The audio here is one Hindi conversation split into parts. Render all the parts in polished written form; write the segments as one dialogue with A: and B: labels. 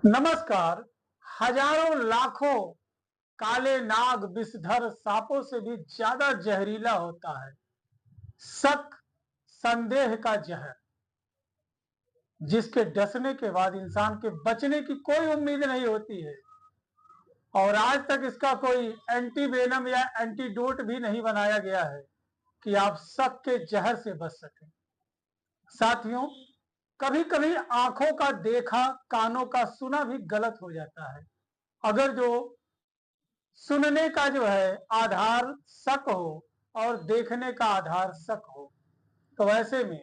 A: नमस्कार। हजारों लाखों काले नाग विषधर सांपों से भी ज्यादा जहरीला होता है शक, संदेह का जहर, जिसके डसने के बाद इंसान के बचने की कोई उम्मीद नहीं होती है और आज तक इसका कोई एंटीवेनम या एंटीडोट भी नहीं बनाया गया है कि आप शक के जहर से बच सकें। साथियों, कभी कभी आंखों का देखा, कानों का सुना भी गलत हो जाता है। अगर जो सुनने का जो है आधार शक हो और देखने का आधार शक हो, तो ऐसे में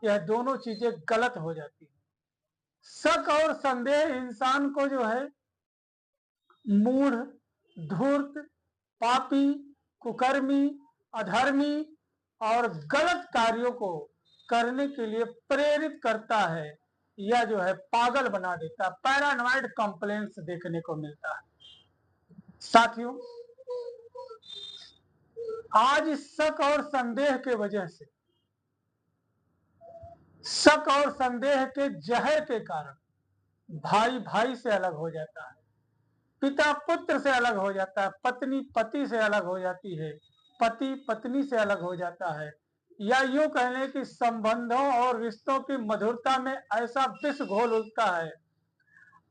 A: यह दोनों चीजें गलत हो जाती है। शक और संदेह इंसान को जो है मूढ़, धूर्त, पापी, कुकर्मी, अधर्मी और गलत कार्यों को करने के लिए प्रेरित करता है या जो है पागल बना देता है। पैरानॉइड कंप्लेंट्स देखने को मिलता है। साथियों, आज इस शक और संदेह के वजह से, शक और संदेह के जहर के कारण भाई भाई से अलग हो जाता है, पिता पुत्र से अलग हो जाता है, पत्नी पति से अलग हो जाती है, पति पत्नी से अलग हो जाता है, या यूं कह लें कि संबंधों और रिश्तों की मधुरता में ऐसा विष घोल उठता है।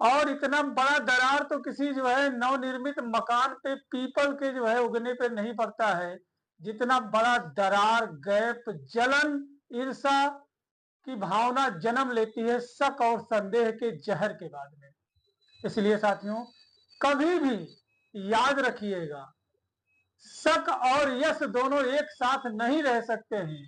A: और इतना बड़ा दरार तो किसी जो है नवनिर्मित मकान पे पीपल के जो है उगने पे नहीं पड़ता है, जितना बड़ा दरार, गैप, जलन, ईर्षा की भावना जन्म लेती है शक और संदेह के जहर के बाद में। इसलिए साथियों, कभी भी याद रखिएगा, शक और यश दोनों एक साथ नहीं रह सकते हैं।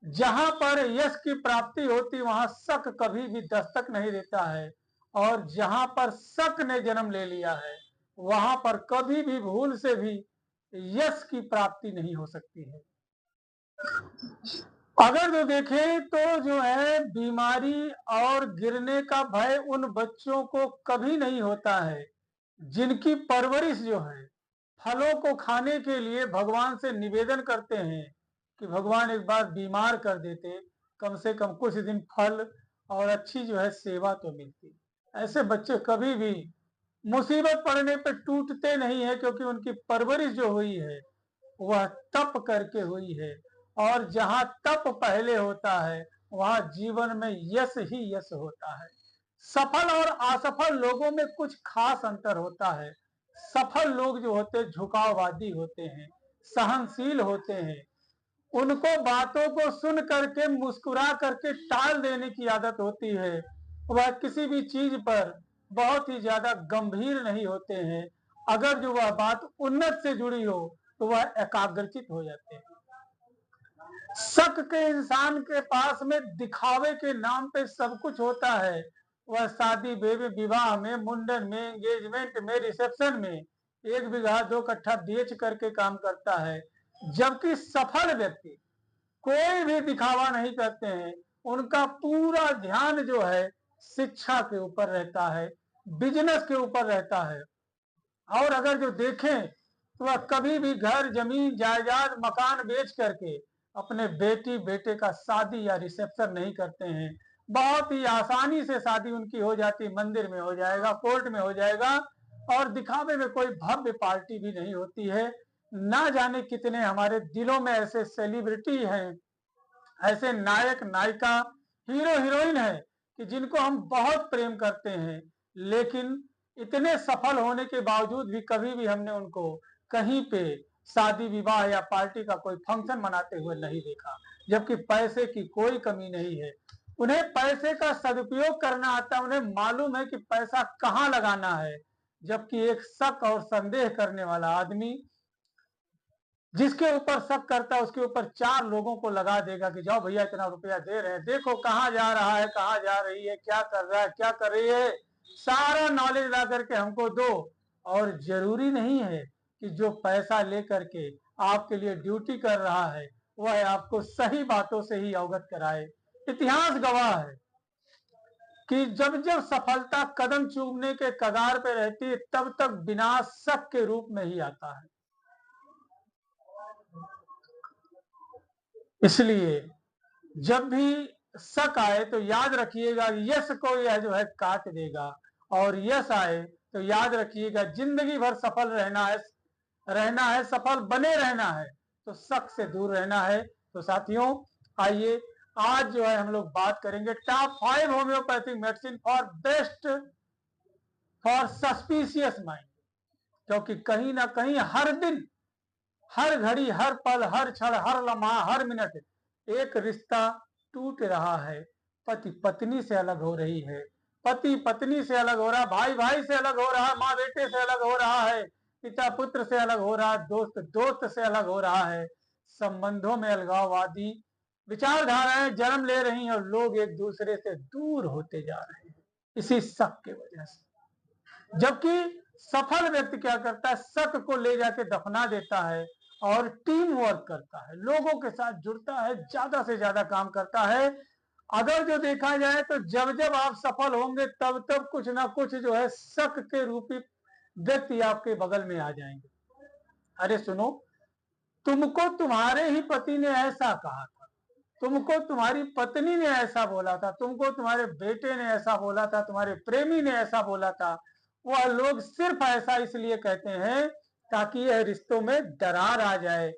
A: जहां पर यश की प्राप्ति होती वहां शक कभी भी दस्तक नहीं देता है, और जहां पर शक ने जन्म ले लिया है वहां पर कभी भी भूल से भी यश की प्राप्ति नहीं हो सकती है। अगर जो देखें तो जो है बीमारी और गिरने का भय उन बच्चों को कभी नहीं होता है जिनकी परवरिश जो है फलों को खाने के लिए भगवान से निवेदन करते हैं कि भगवान एक बार बीमार कर देते, कम से कम कुछ दिन फल और अच्छी जो है सेवा तो मिलती। ऐसे बच्चे कभी भी मुसीबत पड़ने पर टूटते नहीं है, क्योंकि उनकी परवरिश जो हुई है वह तप करके हुई है। और जहां तप पहले होता है वहां जीवन में यश ही यश होता है। सफल और असफल लोगों में कुछ खास अंतर होता है। सफल लोग जो होते हैं झुकाववादी होते हैं, सहनशील होते हैं, उनको बातों को सुन करके मुस्कुरा करके टाल देने की आदत होती है। वह किसी भी चीज पर बहुत ही ज्यादा गंभीर नहीं होते हैं। अगर जो वह बात उन्नत से जुड़ी हो तो वह एकाग्रचित हो जाते हैं। शक के इंसान के पास में दिखावे के नाम पे सब कुछ होता है। वह शादी विवाह में, मुंडन में, एंगेजमेंट में, रिसेप्शन में 1 बीघा 2 कट्ठा बेच करके काम करता है। जबकि सफल व्यक्ति कोई भी दिखावा नहीं करते हैं। उनका पूरा ध्यान जो है शिक्षा के ऊपर रहता है, बिजनेस के ऊपर रहता है। और अगर जो देखें तो वह कभी भी घर, जमीन, जायदाद, मकान बेच करके अपने बेटी बेटे का शादी या रिसेप्शन नहीं करते हैं। बहुत ही आसानी से शादी उनकी हो जाती, मंदिर में हो जाएगा, कोर्ट में हो जाएगा, और दिखावे में कोई भव्य पार्टी भी नहीं होती है। ना जाने कितने हमारे दिलों में ऐसे सेलिब्रिटी हैं, ऐसे नायक नायिका, हीरो हीरोइन है कि जिनको हम बहुत प्रेम करते हैं, लेकिन इतने सफल होने के बावजूद भी कभी भी हमने उनको कहीं पे शादी विवाह या पार्टी का कोई फंक्शन मनाते हुए नहीं देखा। जबकि पैसे की कोई कमी नहीं है, उन्हें पैसे का सदुपयोग करना आता है, उन्हें मालूम है कि पैसा कहाँ लगाना है। जबकि एक शक और संदेह करने वाला आदमी जिसके ऊपर शक करता है उसके ऊपर 4 लोगों को लगा देगा कि जाओ भैया इतना रुपया दे रहे हैं, देखो कहाँ जा रहा है, कहाँ जा रही है, क्या कर रहा है, क्या कर रही है, सारा नॉलेज ला करके हमको दो। और जरूरी नहीं है कि जो पैसा लेकर के आपके लिए ड्यूटी कर रहा है वह आपको सही बातों से ही अवगत कराए। इतिहास गवाह है कि जब जब सफलता कदम चूमने के कगार पे रहती है तब तक विनाश शक के रूप में ही आता है। इसलिए जब भी शक आए तो याद रखिएगा यश को यह जो है काट देगा, और यश आए तो याद रखिएगा जिंदगी भर सफल रहना है, सफल बने रहना है, तो शक से दूर रहना है। तो साथियों आइए आज जो है हम लोग बात करेंगे top 5 homeopathic medicine for best for suspicious mind, क्योंकि कहीं ना कहीं हर दिन, हर घड़ी, हर पल, हर क्षण, हर लम्हा, हर मिनट एक रिश्ता टूट रहा है। पति पत्नी से अलग हो रही है, पति पत्नी से अलग हो रहा है, भाई भाई से अलग हो रहा है, माँ बेटे से अलग हो रहा है, पिता पुत्र से अलग हो रहा है, दोस्त दोस्त से अलग हो रहा है। संबंधों में अलगाववादी विचारधाराएं जन्म ले रही हैं और लोग एक दूसरे से दूर होते जा रहे हैं इसी शक की वजह से। जबकि सफल व्यक्ति क्या करता है, शक को ले जाके दफना देता है और टीम वर्क करता है, लोगों के साथ जुड़ता है, ज्यादा से ज्यादा काम करता है। अगर जो देखा जाए तो जब जब आप सफल होंगे तब तब कुछ ना कुछ जो है शक के रूपी व्यक्ति आपके बगल में आ जाएंगे। अरे सुनो, तुमको तुम्हारे ही पति ने ऐसा कहा था, तुमको तुम्हारी पत्नी ने ऐसा बोला था, तुमको तुम्हारे बेटे ने ऐसा बोला था, तुम्हारे प्रेमी ने ऐसा बोला था। वह लोग सिर्फ ऐसा इसलिए कहते हैं ताकि यह रिश्तों में दरार आ जाए,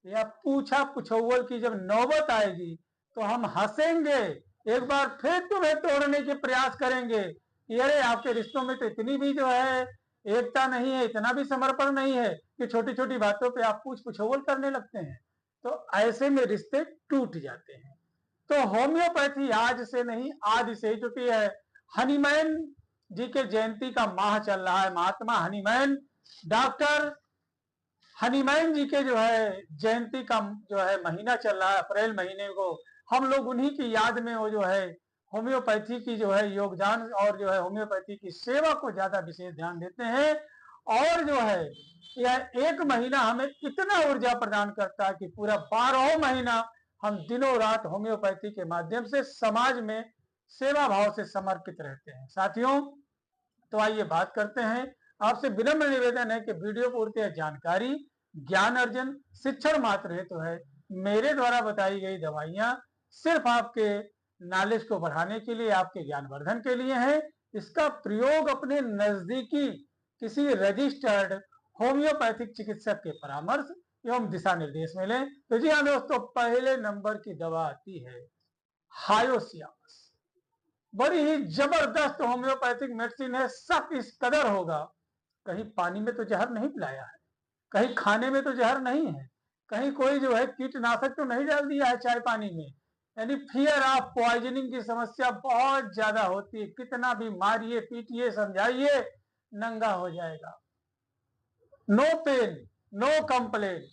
A: या पूछा पुछौल की जब नौबत आएगी तो हम हंसेंगे, एक बार फिर तुम्हें तोड़ने के प्रयास करेंगे कि अरे आपके रिश्तों में तो इतनी भी जो है एकता नहीं है, इतना भी समर्पण नहीं है कि छोटी छोटी बातों पे आप पूछ पुछौल करने लगते हैं। तो ऐसे में रिश्ते टूट जाते हैं। तो होम्योपैथी आज से नहीं, आज से, क्योंकि हनीमैन जी के जयंती का माह चल रहा है, महात्मा हनीमैन, डॉक्टर हनीमैन जी के जो है जयंती का जो है महीना चल रहा है, अप्रैल महीने को हम लोग उन्हीं की याद में वो जो है होम्योपैथी की जो है योगदान और जो है होम्योपैथी की सेवा को ज्यादा विशेष ध्यान देते हैं। और जो है यह एक महीना हमें इतना ऊर्जा प्रदान करता है कि पूरा 12 महीना हम दिनों रात होम्योपैथी के माध्यम से समाज में सेवा भाव से समर्पित रहते हैं। साथियों तो आइए बात करते हैं। आपसे विनम्र निवेदन है कि वीडियो पूर्णतः जानकारी, ज्ञान अर्जन, शिक्षण मात्र हेतु है। मेरे द्वारा बताई गई दवाइयां सिर्फ आपके नॉलेज को बढ़ाने के लिए, आपके ज्ञानवर्धन के लिए है। इसका प्रयोग अपने नजदीकी किसी रजिस्टर्ड होम्योपैथिक चिकित्सक के परामर्श एवं दिशा निर्देश में लें। तो जी हाँ दोस्तों, पहले नंबर की दवा आती है हायोसियामस। बड़ी ही जबरदस्त होम्योपैथिक मेडिसिन है। शक इस कदर होगा, कहीं पानी में तो जहर नहीं पिलाया है, कहीं खाने में तो जहर नहीं है, कहीं कोई जो है कीटनाशक तो नहीं डाल दिया है चाय पानी में। यानी फियर ऑफ पॉइजनिंग की समस्या बहुत ज्यादा होती है। कितना भी मारिए पीटिए समझाइए, नंगा हो जाएगा। नो पेन, नो कंप्लेन,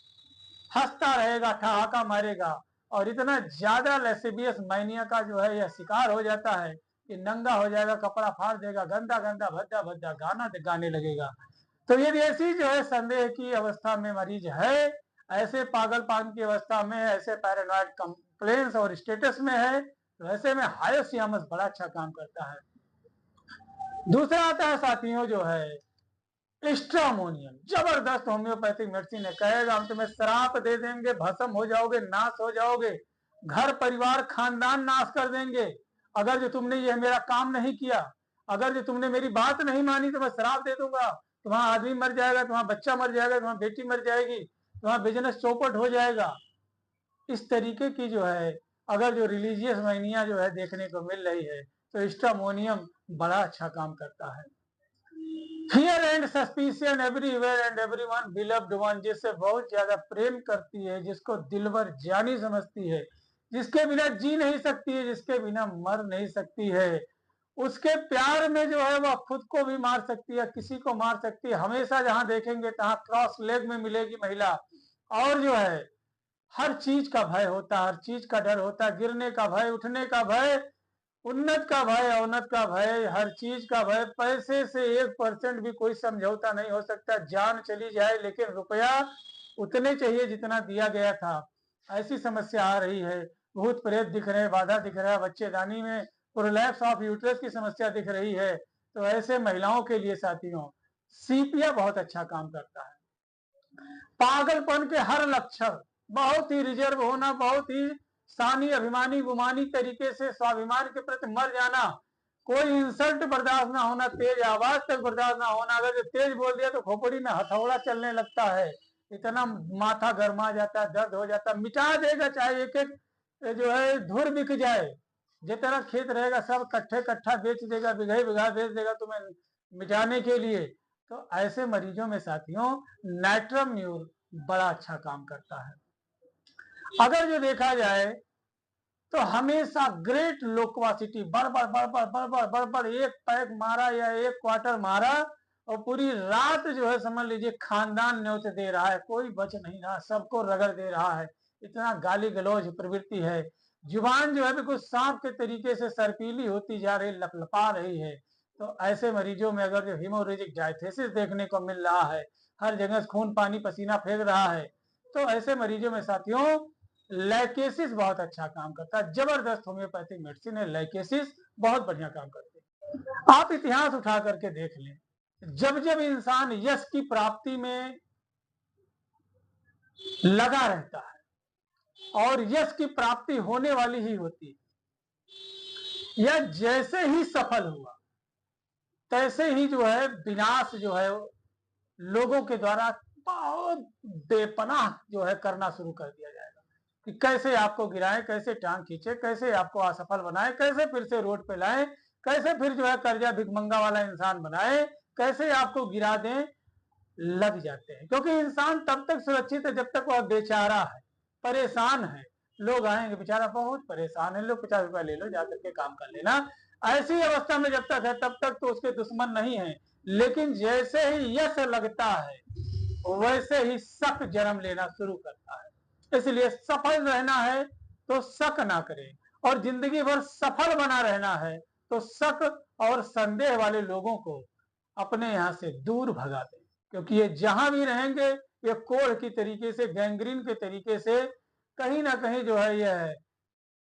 A: हंसता रहेगा, ठहाका मारेगा और इतना ज्यादा लेसेबियस मैनिया का जो है यह शिकार हो जाता है कि नंगा हो जाएगा, कपड़ा फाड़ देगा, गंदा गंदा भद्दा भद्दा गाना गाने लगेगा। तो यदि ऐसी जो है संदेह की अवस्था में मरीज है, ऐसे पागलपन की अवस्था में, ऐसे पैरानॉइड कंप्लेंस और स्टेटस में है, तो ऐसे में हायोसियामस बड़ा अच्छा काम करता है। दूसरा आता है साथियों जो है स्ट्रामोनियम। जबरदस्त होम्योपैथिक मेडिसिन है। कहेगा हम तुम्हें श्राप दे देंगे, भस्म हो जाओगे, नाश हो जाओगे, घर परिवार खानदान नाश कर देंगे अगर जो तुमने ये मेरा काम नहीं किया, अगर जो तुमने मेरी बात नहीं मानी तो मैं श्राप दे दूंगा, तुम्हारा आदमी मर जाएगा, तुम्हारा बच्चा मर जाएगा, तुम्हारी बेटी मर जाएगी, तुम्हारा बिजनेस चौपट हो जाएगा। इस तरीके की जो है अगर जो रिलीजियस मैनिया जो है देखने को मिल रही है तो स्ट्रामोनियम बड़ा अच्छा काम करता है। Fear and suspicion everywhere and everyone, beloved one, जिससे बहुत ज्यादा प्रेम करती है, जिसको दिलबर जानी समझती है, जिसके बिना जी नहीं सकती है, जिसके बिना मर नहीं सकती है, उसके प्यार में जो है वह खुद को भी मार सकती है, किसी को मार सकती है। हमेशा जहां देखेंगे तहां क्रॉस लेग में मिलेगी महिला। और जो है हर चीज का भय होता है, हर चीज का डर होता है, गिरने का भय, उठने का भय, उन्नत का भय, अवनत का भय, हर चीज का भय। पैसे से 1% भी कोई समझौता नहीं हो सकता। जान चली जाए लेकिन रुपया उतने चाहिए जितना दिया गया था। ऐसी समस्या आ रही है। भूत प्रेत दिख रहे हैं, बाधा दिख रहा है, बच्चेदानी में प्रोलैप्स ऑफ यूट्रस की समस्या दिख रही है। तो ऐसे महिलाओं के लिए साथियों सीपिया बहुत अच्छा काम करता है। पागलपन के हर लक्षण, बहुत ही रिजर्व होना, बहुत ही सानी अभिमानी गुमानी तरीके से स्वाभिमान के प्रति मर जाना, कोई इंसल्ट बर्दाश्त ना होना, तेज आवाज तक बर्दाश्त ना होना। अगर जो तेज बोल दिया तो खोपड़ी में हथौड़ा चलने लगता है, इतना माथा गर्मा जाता है, दर्द हो जाता है, मिटा देगा चाहे एक एक जो है धुर बिक जाए, जितना खेत रहेगा सब कट्ठे कट्ठा बेच देगा, बिघे बिघा बेच देगा तुम्हें मिटाने के लिए। तो ऐसे मरीजों में साथियों नाइट्रम्यूर बड़ा अच्छा काम करता है। अगर जो देखा जाए तो हमेशा ग्रेट लोकवासिटी, बड़बड़ बड़बड़ बड़बड़ बड़बड़, एक पैक मारा या एक क्वार्टर मारा और पूरी रात जो है समझ लीजिए खानदान न्योत दे रहा है, कोई बच नहीं रहा, सबको रगड़ दे रहा है, इतना गाली गलौज प्रवृत्ति है। जुबान जो है बिल्कुल सांप के तरीके से सर्पीली होती जा रही, लपलपा रही है। तो ऐसे मरीजों में अगर जो हीमोरेजिक डायथेसिस देखने को मिल रहा है, हर जगह खून पानी पसीना फेंक रहा है, तो ऐसे मरीजों में साथियों लाइकेसिस बहुत अच्छा काम करता है। जबरदस्त होम्योपैथिक मेडिसिन है लाइकेसिस, बहुत बढ़िया काम करती है। आप इतिहास उठा करके देख लें, जब जब इंसान यश की प्राप्ति में लगा रहता है और यश की प्राप्ति होने वाली ही होती है, या जैसे ही सफल हुआ तैसे ही जो है विनाश जो है लोगों के द्वारा बहुत बेपनाह जो है करना शुरू कर दिया जाएगा कि कैसे आपको गिराएं, कैसे टांग खींचे, कैसे आपको असफल बनाए, कैसे फिर से रोड पे लाएं, कैसे फिर जो है कर्जा भिखमंगा वाला इंसान बनाए, कैसे आपको गिरा दें। लग जाते हैं क्योंकि इंसान तब तक सुरक्षित है जब तक वह बेचारा है, परेशान है। लोग आएंगे बेचारा बहुत परेशान है, लो 50 रुपया ले लो, जाकर के काम कर लेना। ऐसी अवस्था में जब तक है तब तक तो उसके दुश्मन नहीं है, लेकिन जैसे ही यश लगता है वैसे ही शक जन्म लेना शुरू करता है। इसलिए सफल रहना है तो शक ना करें, और जिंदगी भर सफल बना रहना है तो शक और संदेह वाले लोगों को अपने यहां से दूर भगा दें, क्योंकि ये जहां भी रहेंगे ये कोढ़ की तरीके से, गैंग्रीन के तरीके से कहीं ना कहीं जो है यह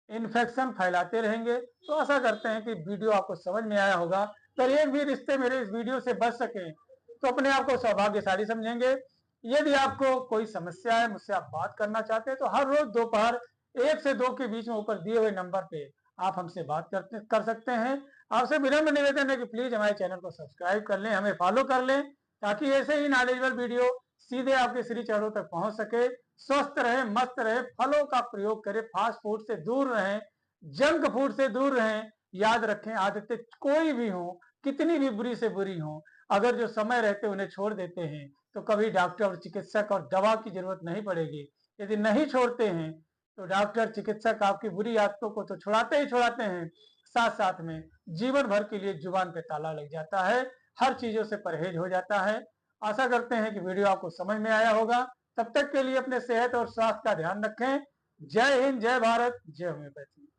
A: इन्फेक्शन फैलाते रहेंगे। तो आशा करते हैं कि वीडियो आपको समझ में आया होगा। अगर एक भी रिश्ते मेरे इस वीडियो से बच सके तो अपने आप को सौभाग्यशाली समझेंगे। यदि आपको कोई समस्या है, मुझसे आप बात करना चाहते हैं, तो हर रोज दोपहर 1 से 2 के बीच में ऊपर दिए हुए नंबर पे आप हमसे बात कर सकते हैं। आपसे विनम्र निवेदन है कि प्लीज हमारे चैनल को सब्सक्राइब कर लें, हमें फॉलो कर लें, ताकि ऐसे ही नॉलेजेबल वीडियो सीधे आपके श्री चरणों तक पहुंच सके। स्वस्थ रहे, मस्त रहे, फलों का प्रयोग करें, फास्ट फूड से दूर रहें, जंक फूड से दूर रहें। याद रखें आदतें कोई भी हो, कितनी भी बुरी से बुरी हो, अगर जो समय रहते उन्हें छोड़ देते हैं तो कभी डॉक्टर और चिकित्सक और दवा की जरूरत नहीं पड़ेगी। यदि नहीं छोड़ते हैं तो डॉक्टर चिकित्सक आपकी बुरी आदतों को तो छुड़ाते ही छुड़ाते हैं, साथ साथ में जीवन भर के लिए जुबान पे ताला लग जाता है, हर चीजों से परहेज हो जाता है। आशा करते हैं कि वीडियो आपको समझ में आया होगा। तब तक के लिए अपने सेहत और स्वास्थ्य का ध्यान रखें। जय हिंद, जय भारत, जय होम्योपैथी।